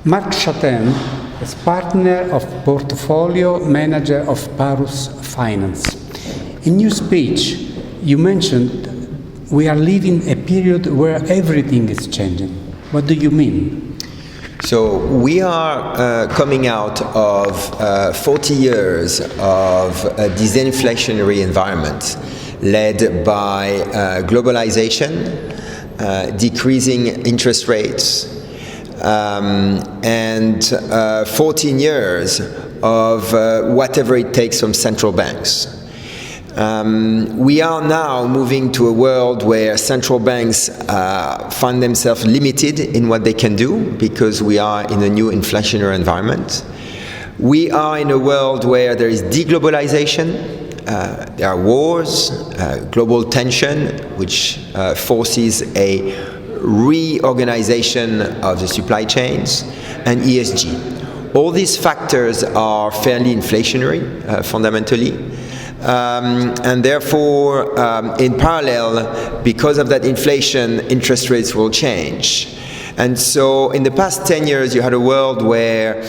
Marc Chatin is partner of portfolio manager of Parus Finance. In your speech, you mentioned we are living a period where everything is changing. What do you mean? So we are coming out of 40 years of a disinflationary environment led by globalization, decreasing interest rates, and 14 years of whatever it takes from central banks. We are now moving to a world where central banks find themselves limited in what they can do because we are in a new inflationary environment. We are in a world where there is deglobalization. There are wars, global tension, which forces a reorganization of the supply chains, and ESG. All these factors are fairly inflationary, fundamentally. And therefore, in parallel, because of that inflation, interest rates will change. And so in the past 10 years, you had a world where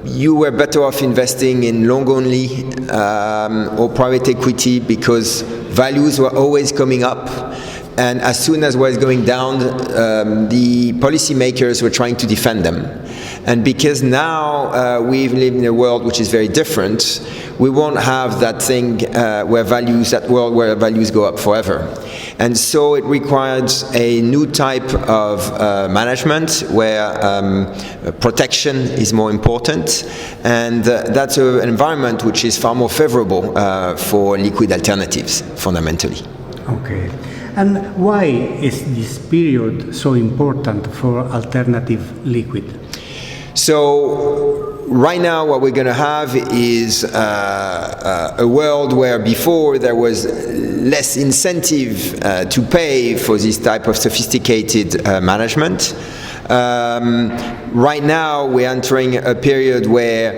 you were better off investing in long-only or private equity because values were always coming up. And as soon as was going down, the policymakers were trying to defend them. And because now we live in a world which is very different, we won't have that thing that world where values go up forever. And so it requires a new type of management where protection is more important. And that's an environment which is far more favorable for liquid alternatives, fundamentally. Okay. And why is this period so important for alternative liquid? So right now what we're going to have is a world where before there was less incentive to pay for this type of sophisticated management. Right now we're entering a period where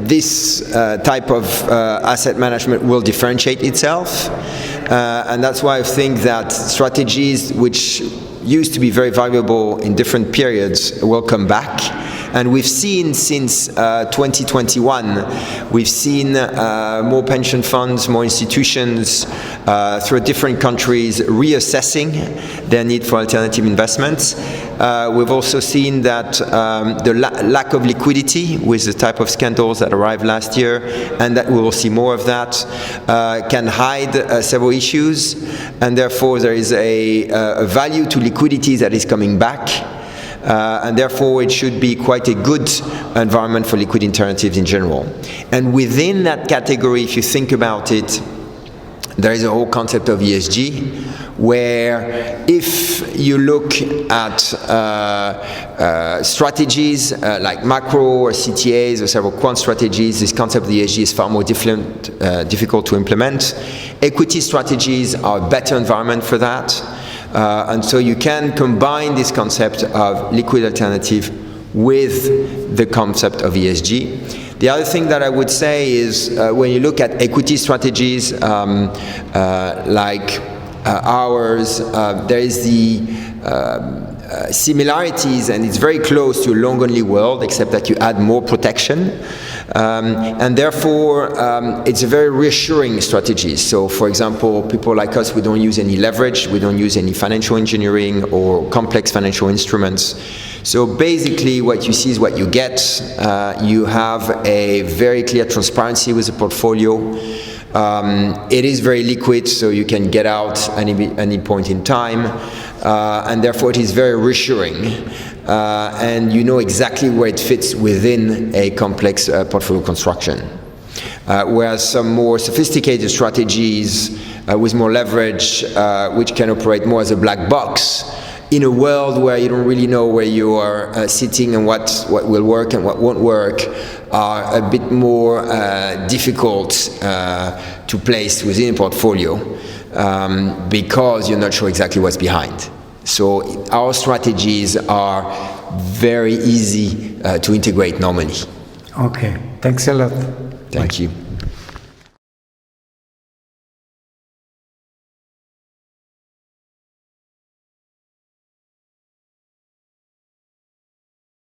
this type of asset management will differentiate itself. And that's why I think that strategies which used to be very valuable in different periods will come back. And we've seen since 2021, we've seen more pension funds, more institutions through different countries reassessing their need for alternative investments. We've also seen that the lack of liquidity with the type of scandals that arrived last year, and that we will see more of that, can hide several issues, and therefore there is a value to liquidity that is coming back. And therefore it should be quite a good environment for liquid alternatives in general. And within that category, if you think about it, there is a whole concept of ESG, where if you look at strategies like macro or CTAs or several quant strategies, this concept of ESG is far more difficult to implement. Equity strategies are a better environment for that. And so you can combine this concept of liquid alternative with the concept of ESG. The other thing that I would say is when you look at equity strategies like ours, there is the similarities, and it's very close to a long-only world, except that you add more protection. And therefore, it's a very reassuring strategy. So, for example, people like us, we don't use any leverage, we don't use any financial engineering or complex financial instruments. So basically, what you see is what you get. You have a very clear transparency with the portfolio. It is very liquid, so you can get out any point in time. And therefore, it is very reassuring. And you know exactly where it fits within a complex portfolio construction. Whereas some more sophisticated strategies with more leverage, which can operate more as a black box, in a world where you don't really know where you are sitting and what will work and what won't work, are a bit more difficult to place within a portfolio because you're not sure exactly what's behind. So our strategies are very easy to integrate normally. Okay, thanks a lot. Thank you.